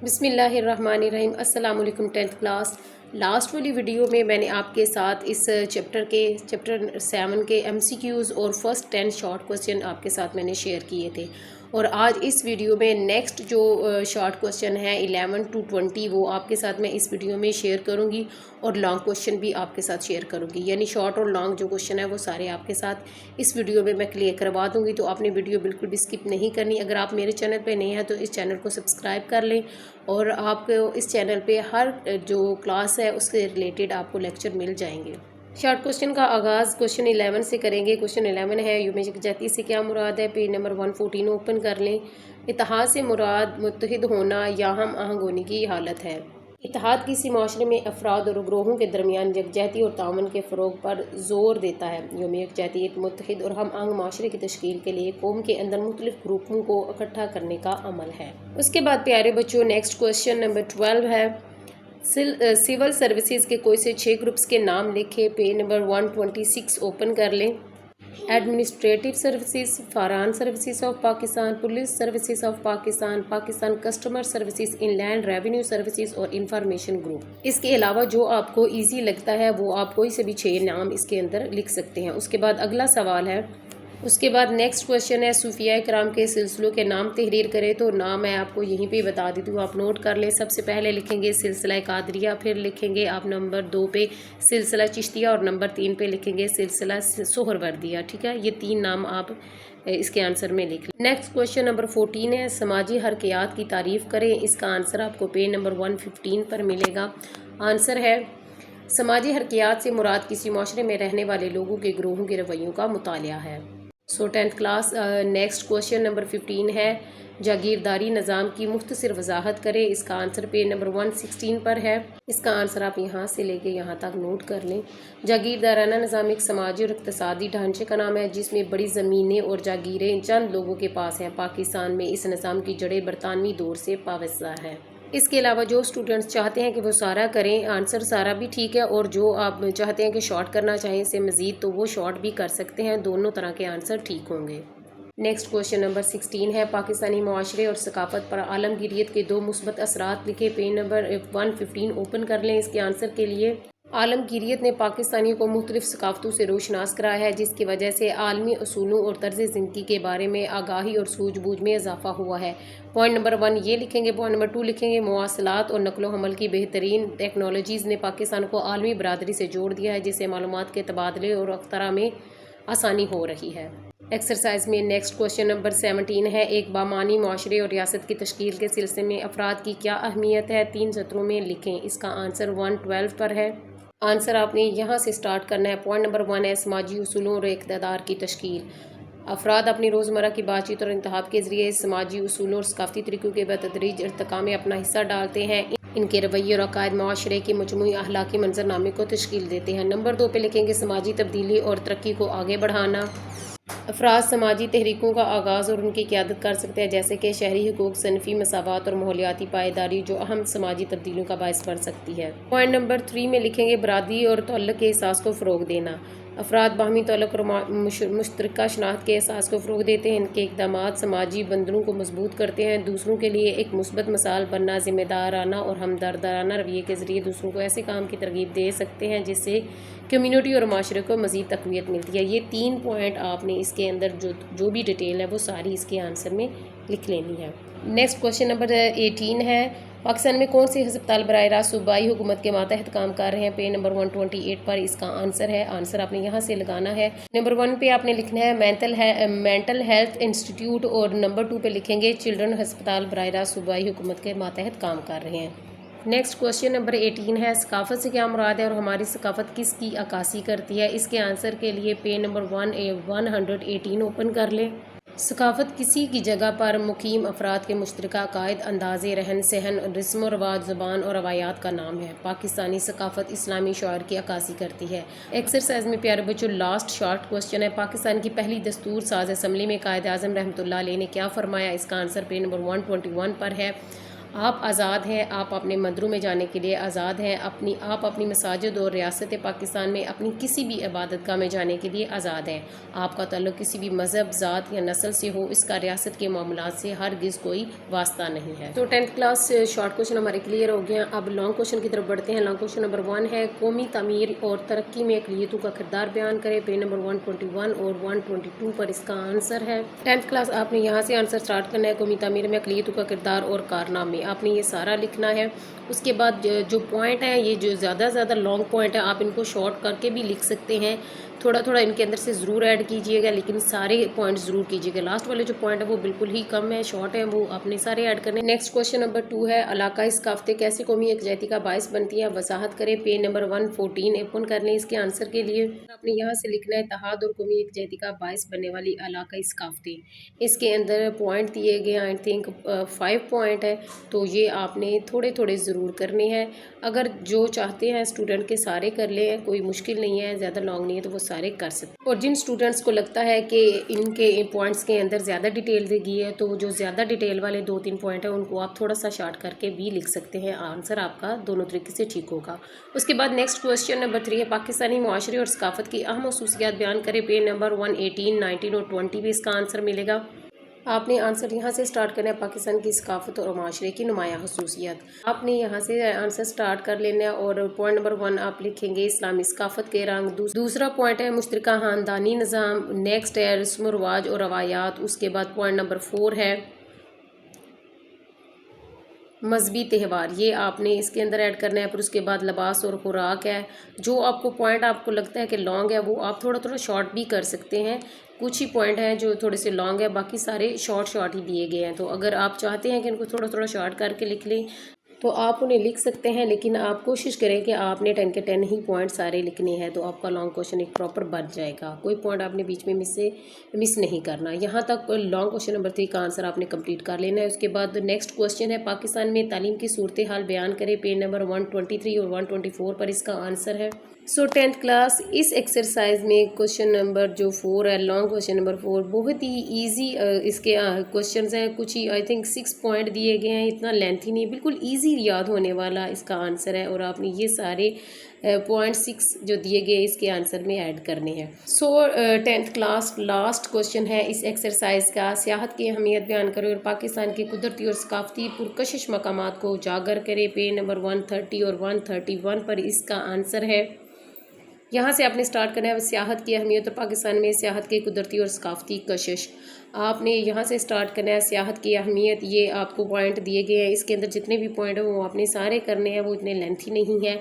بسم اللہ الرحمن الرحیم۔ السلام علیکم 10th کلاس۔ لاسٹ والی ویڈیو میں نے آپ کے ساتھ اس چیپٹر 7 کے MCQs اور فرسٹ 10 شارٹ کوسچن آپ کے ساتھ میں نے شیئر کیے تھے، اور آج اس ویڈیو میں نیکسٹ جو شارٹ کوسچن ہے 11 to 20 وہ آپ کے ساتھ میں اس ویڈیو میں شیئر کروں گی، اور لانگ کوسچن بھی آپ کے ساتھ شیئر کروں گی، یعنی شارٹ اور لانگ جو کوسچن ہے وہ سارے آپ کے ساتھ اس ویڈیو میں کلیئر کروا دوں گی۔ تو آپ نے ویڈیو بالکل بھی سکپ نہیں کرنی۔ اگر آپ میرے چینل پہ نئے ہیں تو اس چینل کو سبسکرائب کر لیں، اور آپ کو اس چینل پہ ہر جو کلاس ہے اس کے ریلیٹڈ آپ کو لیکچر مل جائیں گے۔ شارٹ کوسچن کا آغاز کوسچن 11 سے کریں گے۔ کوسچن 11 ہے یوم یکجہتی سے کیا مراد ہے؟ پیج نمبر 114 اوپن کر لیں۔ اتحاد سے مراد متحد ہونا یا ہم آہنگ ہونے کی حالت ہے۔ اتحاد کسی معاشرے میں افراد اور گروہوں کے درمیان یکجہتی اور تعاون کے فروغ پر زور دیتا ہے۔ یوم یکجہتی ایک متحد اور ہم آہنگ معاشرے کی تشکیل کے لیے قوم کے اندر مختلف گروپوں کو اکٹھا کرنے کا عمل ہے۔ اس کے بعد پیارے بچوں نیکسٹ کوسچن نمبر 12 ہے سول سروسز کے کوئی سے 6 گروپس کے نام لکھے۔ پیج نمبر 126 اوپن کر لیں۔ Administrative services, foreign services of Pakistan, police services of Pakistan, Pakistan customer services, inland revenue services اور انفارمیشن گروپ۔ اس کے علاوہ جو آپ کو ایزی لگتا ہے وہ آپ کوئی سے بھی 6 نام اس کے اندر لکھ سکتے ہیں۔ اس کے بعد اگلا سوال ہے، اس کے بعد نیکسٹ کوسچن ہے صوفیاء کرام کے سلسلوں کے نام تحریر کریں۔ تو نام میں آپ کو یہیں پہ بتا دیتی ہوں، آپ نوٹ کر لیں۔ سب سے پہلے لکھیں گے سلسلہ قادریہ، پھر لکھیں گے آپ نمبر 2 پہ سلسلہ چشتیہ، اور نمبر 3 پہ لکھیں گے سلسلہ سہروردیہ۔ ٹھیک ہے، یہ 3 نام آپ اس کے آنسر میں لکھ لیں۔ نیکسٹ کوسچن نمبر 14 ہے سماجی حرکیات کی تعریف کریں۔ اس کا آنسر آپ کو پیج نمبر 115 پر ملے گا۔ آنسر ہے سماجی حرکیات سے مراد کسی معاشرے میں رہنے والے لوگوں کے گروہوں کے رویوں کا مطالعہ ہے۔ 10th class next question number 15 ہے جاگیرداری نظام کی مختصر وضاحت کریں۔ اس کا آنسر پیج نمبر 116 پر ہے۔ اس کا آنسر آپ یہاں سے لے کے یہاں تک نوٹ کر لیں۔ جاگیردارانہ نظام ایک سماجی اور اقتصادی ڈھانچے کا نام ہے جس میں بڑی زمینیں اور جاگیریں چند لوگوں کے پاس ہیں۔ پاکستان میں اس نظام کی جڑیں برطانوی دور سے پابستہ ہیں۔ اس کے علاوہ جو اسٹوڈنٹس چاہتے ہیں کہ وہ سارا کریں، آنسر سارا بھی ٹھیک ہے، اور جو آپ چاہتے ہیں کہ شارٹ کرنا چاہیں اس سے مزید تو وہ شارٹ بھی کر سکتے ہیں، دونوں طرح کے آنسر ٹھیک ہوں گے۔ نیکسٹ کوسچن نمبر 16 ہے پاکستانی معاشرے اور ثقافت پر عالمگیریت کے 2 مثبت اثرات لکھے۔ پیج نمبر 115 اوپن کر لیں۔ اس کے آنسر کے لیے عالمگیریت نے پاکستانیوں کو مختلف ثقافتوں سے روشناس کرایا ہے جس کی وجہ سے عالمی اصولوں اور طرز زندگی کے بارے میں آگاہی اور سوجھ بوجھ میں اضافہ ہوا ہے۔ پوائنٹ نمبر 1 یہ لکھیں گے۔ پوائنٹ نمبر 2 لکھیں گے مواصلات اور نقل و حمل کی بہترین ٹیکنالوجیز نے پاکستان کو عالمی برادری سے جوڑ دیا ہے جس سے معلومات کے تبادلے اور اختراع میں آسانی ہو رہی ہے۔ ایکسرسائز میں نیکسٹ کوسچن نمبر 17 ہے ایک بامانی معاشرے اور ریاست کی تشکیل کے سلسلے میں افراد کی کیا اہمیت ہے؟ 3 سطروں میں لکھیں۔ اس کا آنسر 112 پر ہے۔ آنسر آپ نے یہاں سے سٹارٹ کرنا ہے۔ پوائنٹ نمبر 1 ہے سماجی اصولوں اور اقتدار کی تشکیل۔ افراد اپنی روزمرہ کی بات چیت اور انتخاب کے ذریعے سماجی اصولوں اور ثقافتی طریقوں کے بتدریج ارتقاء میں اپنا حصہ ڈالتے ہیں۔ ان کے رویے اور عقائد معاشرے کے مجموعی اخلاقی منظر نامے کو تشکیل دیتے ہیں۔ نمبر 2 پہ لکھیں گے سماجی تبدیلی اور ترقی کو آگے بڑھانا۔ افراد سماجی تحریکوں کا آغاز اور ان کی قیادت کر سکتے ہیں جیسے کہ شہری حقوق، صنفی مساوات اور ماحولیاتی پائیداری جو اہم سماجی تبدیلیوں کا باعث بن سکتی ہے۔ پوائنٹ نمبر 3 میں لکھیں گے برادری اور تعلق کے احساس کو فروغ دینا۔ افراد باہمی تعلق اور مشترکہ شناخت کے احساس کو فروغ دیتے ہیں۔ ان کے اقدامات سماجی بندھنوں کو مضبوط کرتے ہیں۔ دوسروں کے لیے ایک مثبت مثال بننا، ذمہ دارانہ اور ہمدردانہ رویے کے ذریعے دوسروں کو ایسے کام کی ترغیب دے سکتے ہیں جس سے کمیونٹی اور معاشرے کو مزید تقویت ملتی ہے۔ یہ 3 پوائنٹ آپ نے اس کے اندر جو بھی ڈیٹیل ہے وہ ساری اس کے آنسر میں لکھ لینی ہے۔ نیکسٹ کوسچن نمبر 18 ہے پاکستان میں کون سے ہسپتال براہ راست صوبائی حکومت کے ماتحت کام کر رہے ہیں؟ پیج نمبر 128 پر اس کا آنسر ہے۔ آنسر آپ نے یہاں سے لگانا ہے۔ نمبر 1 پہ آپ نے لکھنا ہے مینٹل ہیلتھ انسٹیٹیوٹ، اور نمبر 2 پہ لکھیں گے چلڈرن ہسپتال براہ راست صوبائی حکومت کے ماتحت کام کر رہے ہیں۔ نیکسٹ کوسچن نمبر 18 ہے ثقافت سے کیا مراد ہے اور ہماری ثقافت کس کی عکاسی کرتی ہے؟ اس کے آنسر کے لیے پیج نمبر 118 اوپن کر لیں۔ ثقافت کسی کی جگہ پر مقیم افراد کے مشترکہ عقائد، انداز رہن سہن، رسم و رواج، زبان اور روایات کا نام ہے۔ پاکستانی ثقافت اسلامی شعائر کی عکاسی کرتی ہے۔ ایکسرسائز میں پیارے بچوں لاسٹ شارٹ کوسچن ہے پاکستان کی پہلی دستور ساز اسمبلی میں قائد اعظم رحمۃ اللہ علیہ نے کیا فرمایا؟ اس کا آنسر پیج نمبر 121 پر ہے۔ آپ آزاد ہیں، آپ اپنے مندروں میں جانے کے لیے آزاد ہیں، آپ اپنی مساجد اور ریاست پاکستان میں اپنی کسی بھی عبادت گاہ میں جانے کے لیے آزاد ہیں۔ آپ کا تعلق کسی بھی مذہب، ذات یا نسل سے ہو، اس کا ریاست کے معاملات سے ہرگز کوئی واسطہ نہیں ہے۔ تو 10th کلاس شارٹ کوشچن ہمارے کلیئر ہو گئے ہیں۔ اب لانگ کوشچن کی طرف بڑھتے ہیں۔ لانگ کوشچن نمبر 1 ہے، قومی تعمیر اور ترقی میں اقلیتوں کا کردار بیان کرے۔ پیج نمبر 121 اور 122 پر اس کا آنسر ہے۔ 10th کلاس آپ نے یہاں سے آنسر سٹارٹ کرنا ہے۔ قومی تعمیر میں اقلیتوں کا کردار اور کارنامے، آپ نے یہ سارا لکھنا ہے۔ اس کے بعد جو پوائنٹ ہیں، یہ جو زیادہ لانگ پوائنٹ ہیں، آپ ان کو شارٹ کر کے بھی لکھ سکتے ہیں۔ تھوڑا ان کے اندر سے ضرور ایڈ کیجئے گا، لیکن سارے پوائنٹ ضرور کیجئے گا۔ لاسٹ والے جو پوائنٹ ہیں وہ بالکل ہی کم ہے، شارٹ ہیں، وہ آپ نے سارے ایڈ کرنے۔ نیکسٹ کوشچن نمبر 2 ہے، علاقائی ثقافتیں کیسے قومی یکجہتی کا باعث بنتی ہیں، وضاحت کریں۔ پیج نمبر 114 اوپن کر لیں اس کے آنسر کے لیے۔ آپ نے یہاں سے لکھنا ہے اتحاد اور قومی یکجہتی کا باعث بننے والی علاقائی ثقافتیں۔ اس کے اندر پوائنٹ دیے گئے آئی تھنک 5 پوائنٹ ہے، تو یہ آپ نے تھوڑے ضرور کرنے ہیں۔ اگر جو چاہتے ہیں اسٹوڈنٹ کے سارے کر لیں، کوئی مشکل نہیں ہے، زیادہ لانگ نہیں ہے، تو وہ سارے کر سکتے ہیں۔ اور جن اسٹوڈنٹس کو لگتا ہے کہ ان کے پوائنٹس کے اندر زیادہ ڈیٹیل دی گئی ہے، تو جو زیادہ ڈیٹیل والے 2-3 پوائنٹ ہیں ان کو آپ تھوڑا سا شارٹ کر کے بھی لکھ سکتے ہیں۔ آنسر آپ کا دونوں طریقے سے ٹھیک ہوگا۔ اس کے بعد نیکسٹ کوشچن نمبر 3 ہے، پاکستانی معاشرے اور ثقافت کی اہم خصوصیات بیان کرے۔ پیج نمبر 118، 19 اور 20 پہ اس کا آنسر ملے گا۔ آپ نے آنسر یہاں سے سٹارٹ کرنا ہے، پاکستان کی ثقافت اور معاشرے کی نمایاں خصوصیات۔ آپ نے یہاں سے آنسر سٹارٹ کر لینا ہے، اور پوائنٹ نمبر 1 آپ لکھیں گے اسلامی ثقافت کے رنگ۔ دوسرا پوائنٹ ہے مشترکہ خاندانی نظام۔ نیکسٹ ہے رسم و رواج اور روایات۔ اس کے بعد پوائنٹ نمبر 4 ہے مذہبی تہوار، یہ آپ نے اس کے اندر ایڈ کرنا ہے۔ پھر اس کے بعد لباس اور خوراک ہے۔ جو آپ کو پوائنٹ آپ کو لگتا ہے کہ لانگ ہے، وہ آپ تھوڑا شارٹ بھی کر سکتے ہیں۔ کچھ ہی پوائنٹ ہیں جو تھوڑے سے لانگ ہے، باقی سارے شارٹ ہی دیے گئے ہیں۔ تو اگر آپ چاہتے ہیں کہ ان کو تھوڑا شارٹ کر کے لکھ لیں تو آپ انہیں لکھ سکتے ہیں، لیکن آپ کوشش کریں کہ آپ نے 10 کے 10 ہی پوائنٹ سارے لکھنے ہیں، تو آپ کا لانگ کوشچن ایک پراپر بن جائے گا۔ کوئی پوائنٹ آپ نے بیچ میں مس نہیں کرنا۔ یہاں تک لانگ کوشچن نمبر 3 کا آنسر آپ نے کمپلیٹ کر لینا ہے۔ اس کے بعد نیکسٹ کوشچن ہے، پاکستان میں تعلیم کی صورتحال بیان کرے۔ پیج نمبر 123 اور 124 پر اس کا آنسر ہے۔ 10th کلاس اس ایکسرسائز میں کوشچن نمبر جو 4 ہے، لانگ کوشچن نمبر 4، بہت ہی ایزی اس کے کوشچنز ہیں۔ کچھ ہی آئی تھنک 6 پوائنٹ دیے گئے ہیں، اتنا لینتھی نہیں، بالکل ایزی یاد ہونے والا اس کا آنسر ہے، اور آپ نے یہ سارے پوائنٹ 6 جو دیے گئے اس کے آنسر میں ایڈ کرنے ہیں۔ 10th کلاس لاسٹ کوشچن ہے اس ایکسرسائز کا، سیاحت کی اہمیت بیان کرے اور پاکستان کے قدرتی اور ثقافتی پرکشش مقامات کو اجاگر کرے۔ پیج نمبر 130 اور 131 پر اس کا آنسر ہے۔ یہاں سے آپ نے سٹارٹ کرنا ہے سیاحت کی اہمیت اور پاکستان میں سیاحت کے قدرتی اور ثقافتی کشش۔ آپ نے یہاں سے سٹارٹ کرنا ہے سیاحت کی اہمیت، یہ آپ کو پوائنٹ دیے گئے ہیں، اس کے اندر جتنے بھی پوائنٹ ہیں وہ آپ نے سارے کرنے ہیں، وہ اتنے لینتھی نہیں ہے۔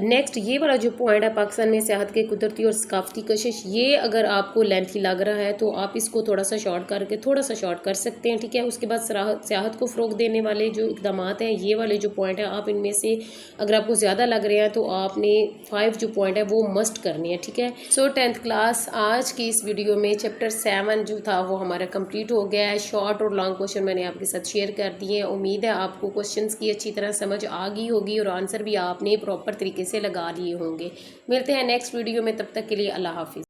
نیکسٹ یہ والا جو پوائنٹ ہے پاکستان میں سیاحت کے قدرتی اور ثقافتی کشش، یہ اگر آپ کو لینتھی لگ رہا ہے تو آپ اس کو تھوڑا سا شارٹ کر کے شارٹ کر سکتے ہیں، ٹھیک ہے۔ اس کے بعد سیاحت کو فروغ دینے والے جو اقدامات ہیں، یہ والے جو پوائنٹ ہیں، آپ ان میں سے اگر آپ کو زیادہ لگ رہے ہیں تو آپ نے 5 جو پوائنٹ ہے وہ مسٹ کرنے ہیں، ٹھیک ہے۔ 10th کلاس آج کی اس ویڈیو میں چیپٹر 7 جو تھا وہ ہمارا کمپلیٹ ہو گیا ہے۔ شارٹ اور لانگ کوشچن میں نے آپ کے ساتھ شیئر کر دیے ہیں۔ امید ہے آپ کو کوشچنس کی اچھی طرح سمجھ آ گئی ہوگی اور آنسر بھی آپ نے پراپر طریقے سے لگا لیے ہوں گے۔ ملتے ہیں نیکسٹ ویڈیو میں، تب تک کے لیے اللہ حافظ۔